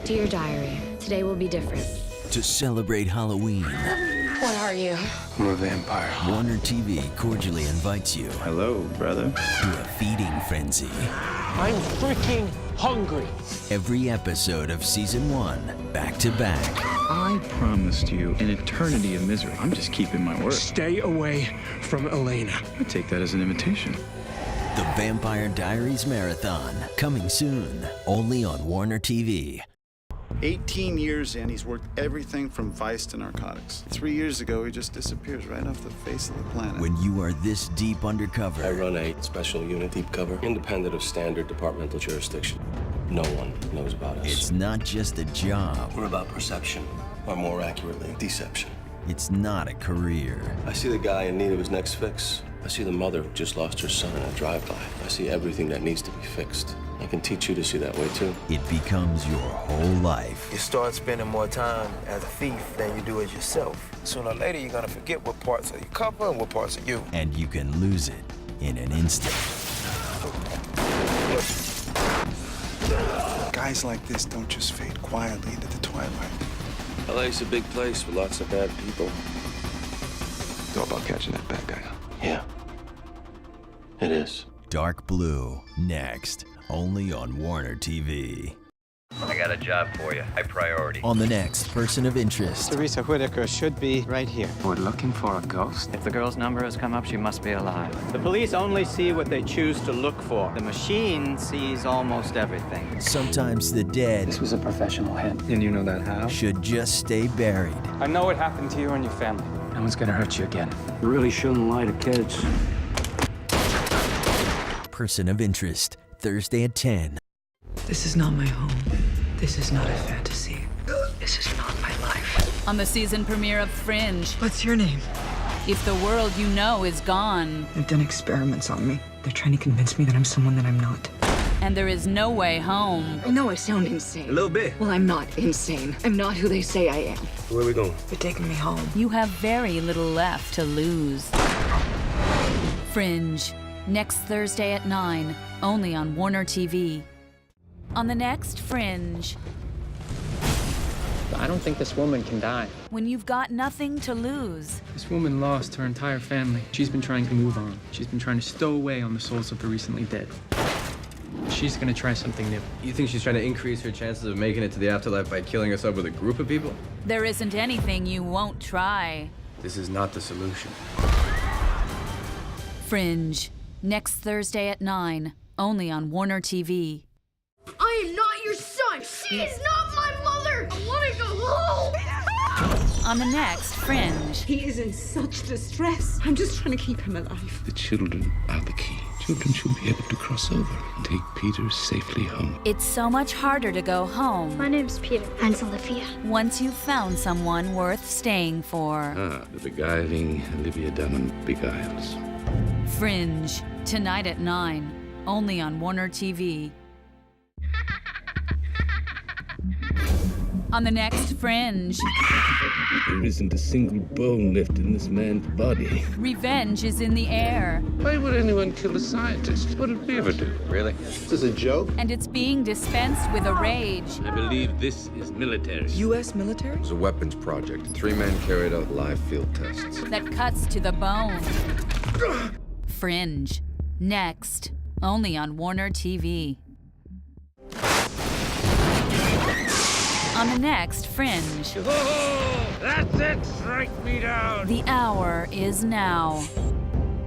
Dear Diary, today will be different. To celebrate Halloween, What are you? I'm a vampire. Warner TV cordially invites you Hello, brother. to a feeding frenzy. I'm freaking hungry. Every episode of Season 1, back to back. I promised you an eternity of misery. I'm just keeping my word. Stay away from Elena. I take that as an invitation. The Vampire Diaries Marathon, coming soon, only on Warner TV. 18 years in, he's worked everything from vice to narcotics. 3 years ago, he just disappears right off the face of the planet. When you are this deep undercover, I run a special unit, deep cover, independent of standard departmental jurisdiction. No one knows about us. it's not just a job, We're about perception, or more accurately, deception. it's not a career. I see the guy in need of his next fix. I see the mother who just lost her son in a drive-by. I see everything that needs to be fixed. I can teach you to see that way, too. It becomes your whole life. You start spending more time as a thief than you do as yourself. Sooner or later, you're gonna forget what parts of you cover and what parts of you. And you can lose it in an instant. Guys like this don't just fade quietly into the twilight. LA's a big place with lots of bad people. It's all about catching that bad guy. Yeah, it is. Dark Blue, next, only on Warner TV. I got a job for you. High priority. On the next Person of Interest, Teresa Whitaker should be right here. We're looking for a ghost. If the girl's number has come up, she must be alive. The police only see what they choose to look for. The machine sees almost everything. sometimes the dead This was a professional hit. And you know that how? should just stay buried. I know what happened to you and your family. No one's gonna hurt you again. You really shouldn't lie to kids. Person of Interest, Thursday at 10. This is not my home. This is not a fantasy. This is not my life. On the season premiere of Fringe, What's your name? if the world you know is gone, They've done experiments on me. They're trying to convince me that I'm someone that I'm not. and there is no way home, I know I sound insane. A little bit. Well, I'm not insane. I'm not who they say I am. Where are we going? They're taking me home. you have very little left to lose. Fringe, next Thursday at 9, only on Warner TV. On the next Fringe, I don't think this woman can die. when you've got nothing to lose, This woman lost her entire family. She's been trying to move on. She's been trying to stow away on the souls of the recently dead. She's gonna try something new. You think she's trying to increase her chances of making it to the afterlife by killing us up with a group of people? there isn't anything you won't try. This is not the solution. Fringe, next Thursday at 9, only on Warner TV. I am not your son. She is not my mother. I want to go home. On the next Fringe, He is in such distress. I'm just trying to keep him alive. The children are the key. Children should be able to cross over and take Peter safely home. it's so much harder to go home My name's Peter. Mine's Olivia. once you've found someone worth staying for. The beguiling Olivia Dunham beguiles. Fringe, tonight at 9, only on Warner TV. On the next Fringe, There isn't a single bone left in this man's body. revenge is in the air, Why would anyone kill a scientist? What did we ever do? Really? This is a joke? and it's being dispensed with a rage. I believe this is military. U.S. military? It was a weapons project. 3 men carried out live field tests. That cuts to the bone. Fringe, next, only on Warner TV. On the next Fringe, Oh, that's it! Strike me down! the hour is now.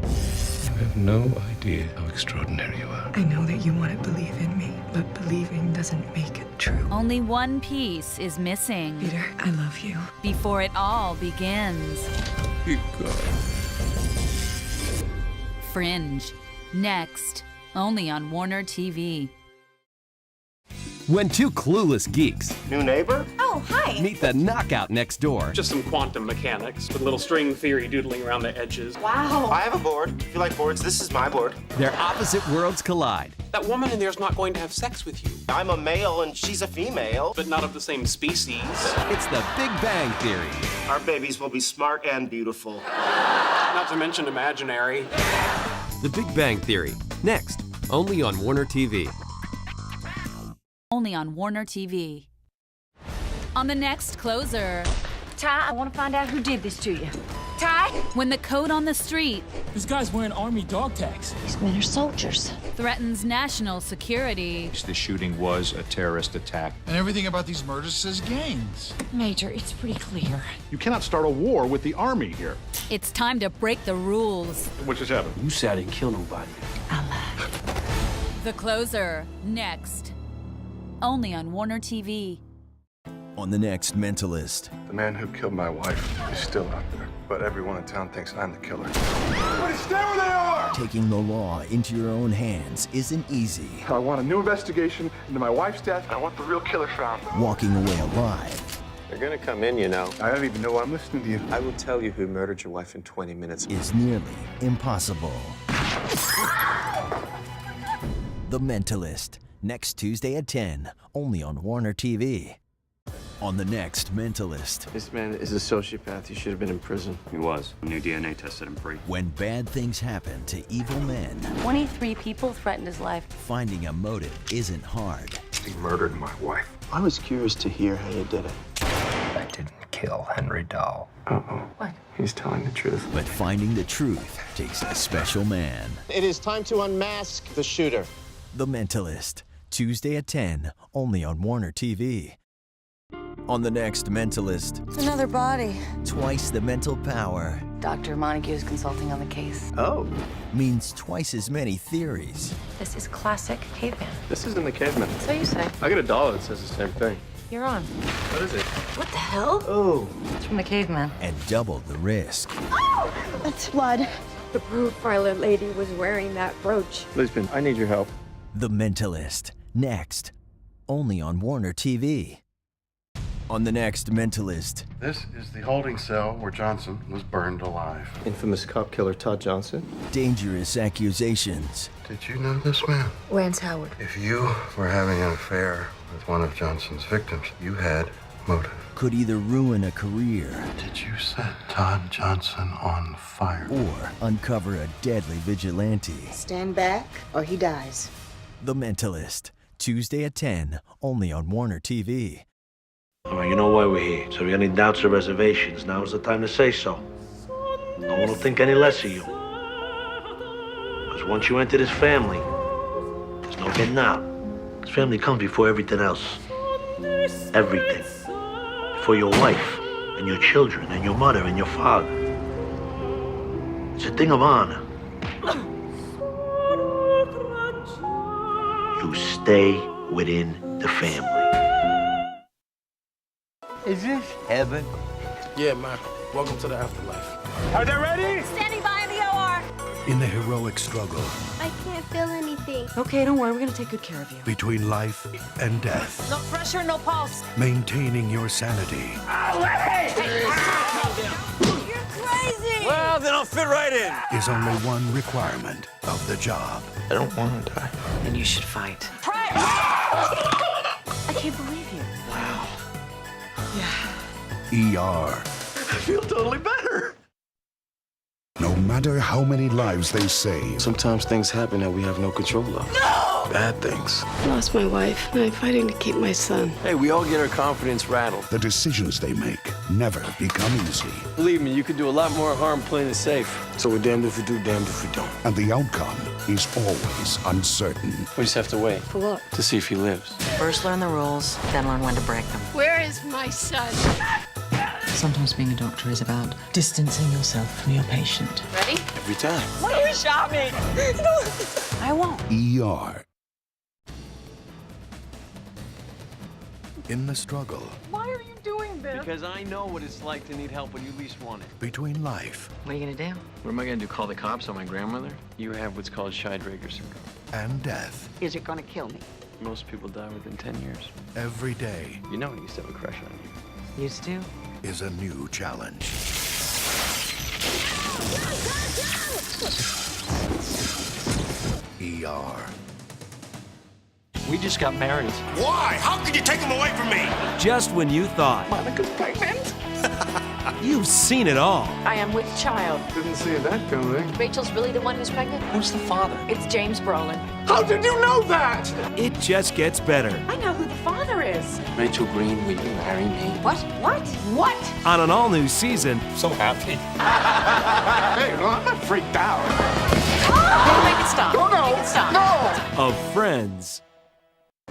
You have no idea how extraordinary you are. I know that you want to believe in me, but believing doesn't make it true. Only one piece is missing Peter, I love you. before it all begins. Good God. Fringe, next, only on Warner TV. When two clueless geeks New neighbor? Oh, hi. meet the knockout next door, Just some quantum mechanics with a little string theory doodling around the edges. Wow. I have a board. If you like boards, this is my board. Their opposite worlds collide. That woman in there's not going to have sex with you, I'm a male and she's a female. but not of the same species. It's the Big Bang Theory. Our babies will be smart and beautiful. Not to mention imaginary. The Big Bang Theory, next, only on Warner TV. Only on Warner TV. On the next Closer. Ty, I want to find out who did this to you. Ty? When the code on the street. This guy's wearing Army dog tags. These men are soldiers. Threatens national security. The shooting was a terrorist attack. And everything about these murders says gangs. Major, it's pretty clear. You cannot start a war with the Army here. It's time to break the rules. What just happened? You said I didn't kill nobody. I lied. The Closer. Next. Only on Warner TV. On the next Mentalist. The man who killed my wife is still out there, but everyone in town thinks I'm the killer. Everybody stay where they are! Taking the law into your own hands isn't easy. I want a new investigation into my wife's death, and I want the real killer found. Walking away alive. They're gonna come in, you know. I don't even know why I'm listening to you. I will tell you who murdered your wife in 20 minutes. Is nearly impossible. The Mentalist. Next Tuesday at 10. Only on Warner TV. On the next Mentalist. This man is a sociopath. He should have been in prison. He was. New DNA tested him free. When bad things happen to evil men. 23 people threatened his life. Finding a motive isn't hard. He murdered my wife. I was curious to hear how you did it. I didn't kill Henry Dahl. Uh-oh. What? He's telling the truth. But finding the truth takes a special man. It is time to unmask the shooter. The Mentalist. Tuesday at 10. Only on Warner TV. On the next Mentalist. It's another body. Twice the mental power. Dr. Montague is consulting on the case. Oh. Means twice as many theories. This is classic caveman. This isn't the caveman. So you say. I got a dollar that says the same thing. You're on. What is it? What the hell? Oh. It's from the caveman. And double the risk. Oh! That's blood. The profiler lady was wearing that brooch. Lisbon, I need your help. The Mentalist. Next. Only on Warner TV. On the next Mentalist. This is the holding cell where Johnson was burned alive. Infamous cop killer Todd Johnson. Dangerous accusations. Did you know this man? Lance Howard. If you were having an affair with one of Johnson's victims, you had motive. Could either ruin a career. Did you set Todd Johnson on fire? Or uncover a deadly vigilante. Stand back or he dies. The Mentalist. Tuesday at 10. Only on Warner TV. All right, you know why we're here. So if you have any doubts or reservations, now's the time to say so. No one will think any less of you. Because once you enter this family, there's no getting out. This family comes before everything else. Everything. Before your wife, and your children, and your mother, and your father. It's a thing of honor. You stay within the family. Is this heaven? Yeah, man. Welcome to the afterlife. Are they ready? Standing by in the OR. In the heroic struggle I can't feel anything. Okay, don't worry. We're going to take good care of you. between life and death, No pressure, no pulse. maintaining your sanity You're crazy. Well, then I'll fit right in. is only one requirement of the job. I don't want to die. Then you should fight. I can't believe you. Wow. ER. I feel totally better. No matter how many lives they save, Sometimes things happen that we have no control of. No! Bad things. I lost my wife, and I'm fighting to keep my son. Hey, we all get our confidence rattled. the decisions they make never become easy. Believe me, you could do a lot more harm playing it safe. So we're damned if we do, damned if we don't. And the outcome is always uncertain. We just have to wait For what? to see if he lives. First learn the rules, then learn when to break them. Where is my son? Sometimes being a doctor is about distancing yourself from your patient. Ready? Every time. Why don't you shot me? I won't. ER. In the struggle Why are you doing this? Because I know what it's like to need help when you least want it. between life What are you going to do? What am I going to do, call the cops on my grandmother? You have what's called Scheidegger syndrome. and death, Is it going to kill me? Most people die within 10 years. every day You know he used to have a crush on you. Used to? is a new challenge. ER. We just got married. Why? How could you take him away from me? Just when you thought. Monica's pregnant? You've seen it all. I am with child. Didn't see that coming. Rachel's really the one who's pregnant? Who's the father? It's James Brolin. How did you know that? It just gets better. I know who the father is. Rachel Green, will you marry me? What? What? On an all-new season. So happy. Hey, no, I'm not freaked out. Oh! Make it stop. No. Make it stop. No. Of Friends.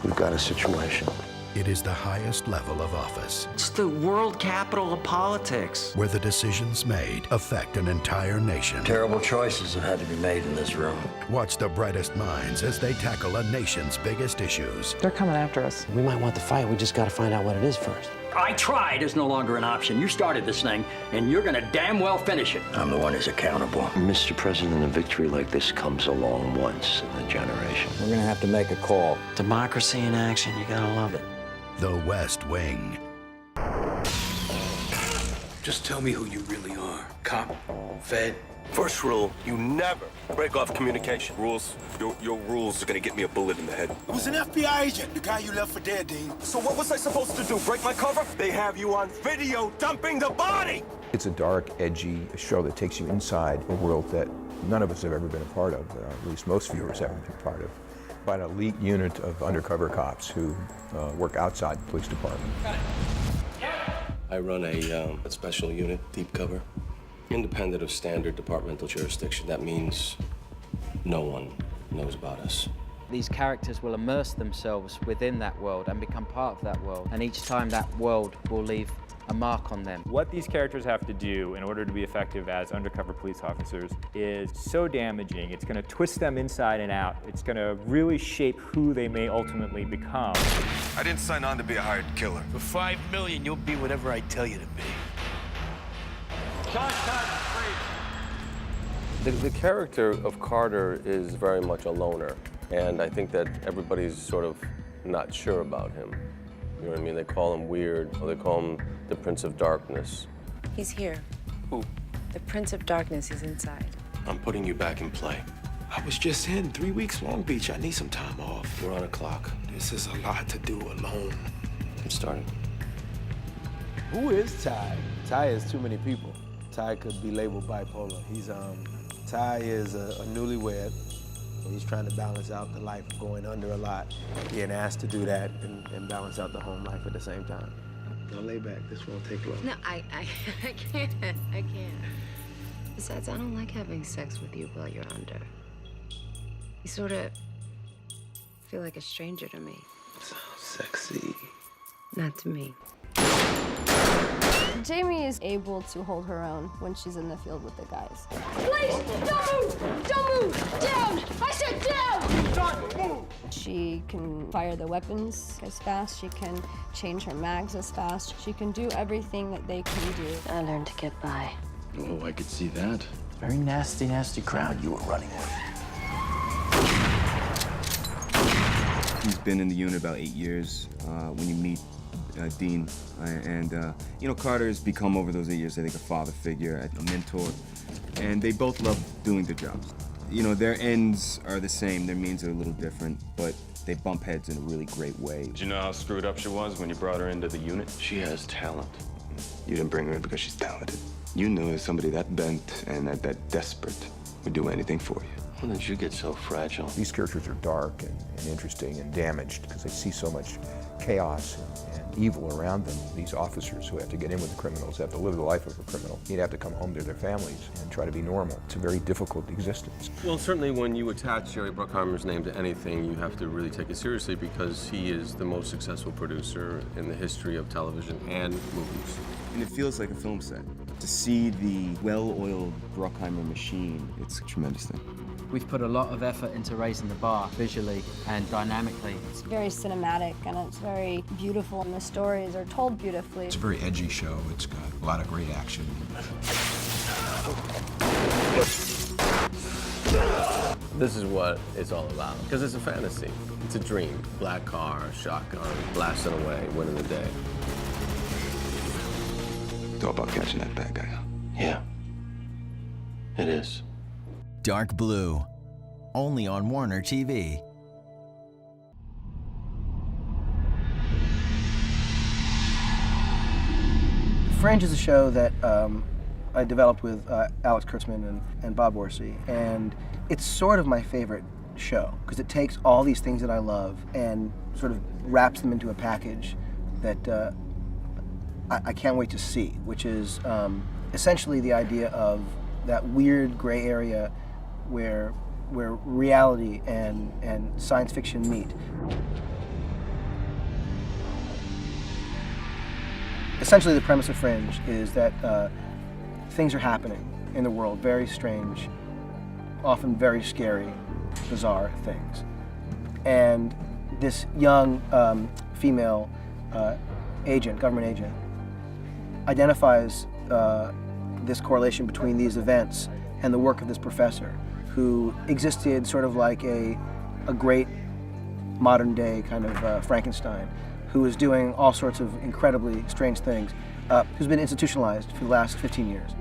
We've got a situation. It is the highest level of office, It's the world capital of politics. where the decisions made affect an entire nation. Terrible choices have had to be made in this room. Watch the brightest minds as they tackle a nation's biggest issues. They're coming after us. We might want the fight. We just got to find out what it is first. I tried is no longer an option. You started this thing, and you're gonna damn well finish it. I'm the one who's accountable. Mr. President, a victory like this comes along once in a generation. We're gonna have to make a call. Democracy in action, you gotta love it. The West Wing. Just tell me who you really are. Cop, Fed. First rule, you never break off communication. Rules? Your rules are gonna get me a bullet in the head. It was an FBI agent, the guy you left for dead, Dean. So what was I supposed to do, break my cover? They have you on video dumping the body! It's a dark, edgy show that takes you inside a world that none of us have ever been a part of, or at least most viewers haven't been part of, by an elite unit of undercover cops who work outside the police department. I run a special unit, deep cover, independent of standard departmental jurisdiction. That means no one knows about us. These characters will immerse themselves within that world and become part of that world, and each time that world will leave a mark on them. What these characters have to do in order to be effective as undercover police officers is so damaging. It's going to twist them inside and out. It's going to really shape who they may ultimately become. I didn't sign on to be a hired killer. For $5 million, you'll be whatever I tell you to be. The character of Carter is very much a loner, and I think that everybody's sort of not sure about him. You know what I mean? They call him weird, or they call him the Prince of Darkness. He's here. Who? The Prince of Darkness is inside. I'm putting you back in play. I was just in 3 weeks Long Beach. I need some time off. We're on a clock. This is a lot to do alone. Get started. Who is Ty? Ty is too many people. Ty could be labeled bipolar. Ty is a newlywed. He's trying to balance out the life of going under a lot, being asked to do that and balance out the home life at the same time. Now lay back, this won't take long. No, I can't. I can't. Besides, I don't like having sex with you while you're under. You sort of feel like a stranger to me. Sounds sexy. Not to me. Jamie is able to hold her own when she's in the field with the guys. Please, don't move! Don't move! Down! I said down! Don't move! She can fire the weapons as fast. She can change her mags as fast. She can do everything that they can do. I learned to get by. Oh, I could see that. Very nasty, nasty crowd you were running with. He's been in the unit about 8 years. When you meet Dean, you know, Carter's become over those 8 years, I think, a father figure, a mentor, and they both love doing their jobs. You know, their ends are the same, their means are a little different, but they bump heads in a really great way. Did you know how screwed up she was when you brought her into the unit? She has talent. You didn't bring her in because she's talented. You knew that somebody that bent and that desperate would do anything for you. When did you get so fragile? These characters are dark and interesting and damaged because they see so much chaos and evil around them. These officers who have to get in with the criminals have to live the life of a criminal. You'd have to come home to their families and try to be normal. It's a very difficult existence. Well, certainly when you attach Jerry Bruckheimer's name to anything, you have to really take it seriously because he is the most successful producer in the history of television and movies. And it feels like a film set. To see the well-oiled Bruckheimer machine, it's a tremendous thing. We've put a lot of effort into raising the bar visually and dynamically. It's very cinematic and it's very beautiful, and the stories are told beautifully. It's a very edgy show. It's got a lot of great action. This is what it's all about, because it's a fantasy. It's a dream. Black car, shotgun, blasting away, winning the day. It's all about catching that bad guy, huh? Yeah, it is. Dark Blue, only on Warner TV. Fringe is a show that I developed with Alex Kurtzman and Bob Orsi, and it's sort of my favorite show because it takes all these things that I love and sort of wraps them into a package that I can't wait to see, which is essentially the idea of that weird gray area where reality and science fiction meet. Essentially, the premise of Fringe is that things are happening in the world, very strange, often very scary, bizarre things. And this young female government agent, identifies this correlation between these events and the work of this professor who existed sort of like a great modern day kind of Frankenstein, who is doing all sorts of incredibly strange things, who's been institutionalized for the last 15 years.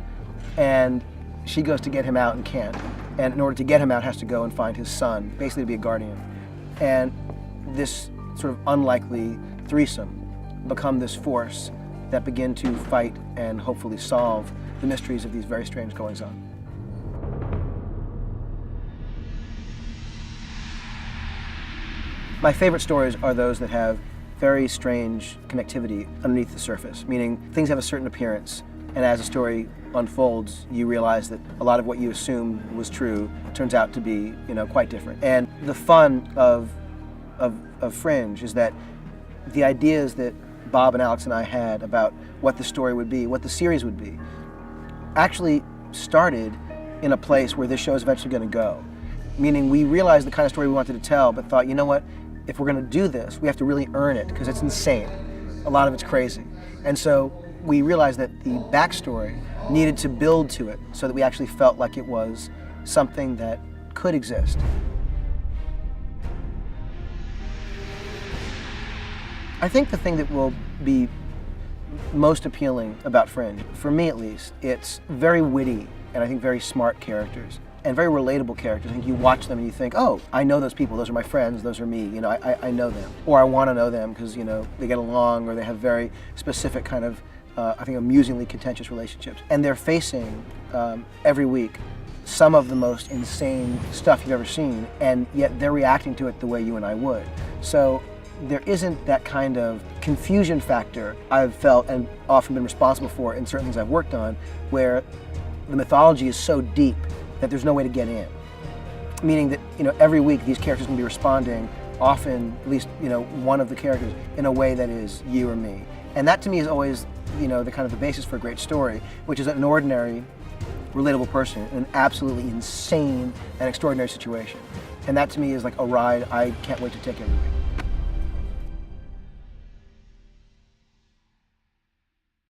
And she goes to get him out and can't. And in order to get him out, has to go and find his son, basically to be a guardian. And this sort of unlikely threesome become this force that begin to fight and hopefully solve the mysteries of these very strange goings-on. My favorite stories are those that have very strange connectivity underneath the surface, meaning things have a certain appearance, and as the story unfolds, you realize that a lot of what you assumed was true turns out to be, quite different. And the fun of Fringe is that the ideas that Bob and Alex and I had about what the story would be, what the series would be, actually started in a place where this show is eventually going to go. Meaning we realized the kind of story we wanted to tell, but thought, you know what, if we're going to do this, we have to really earn it, because it's insane. A lot of it's crazy. And so we realized that the backstory needed to build to it so that we actually felt like it was something that could exist. I think the thing that will be most appealing about Fringe, for me at least, it's very witty and I think very smart characters and very relatable characters. I think you watch them and you think, oh, I know those people, those are my friends, those are me, I know them. Or I want to know them because, they get along or they have very specific kind of, I think, amusingly contentious relationships. And they're facing, every week, some of the most insane stuff you've ever seen, and yet they're reacting to it the way you and I would. So there isn't that kind of confusion factor I've felt and often been responsible for in certain things I've worked on, where the mythology is so deep that there's no way to get in. Meaning that, every week these characters can be responding, often, at least, one of the characters, in a way that is you or me. And that to me is always, the kind of the basis for a great story, which is an ordinary, relatable person in an absolutely insane and extraordinary situation. And that to me is like a ride I can't wait to take every week.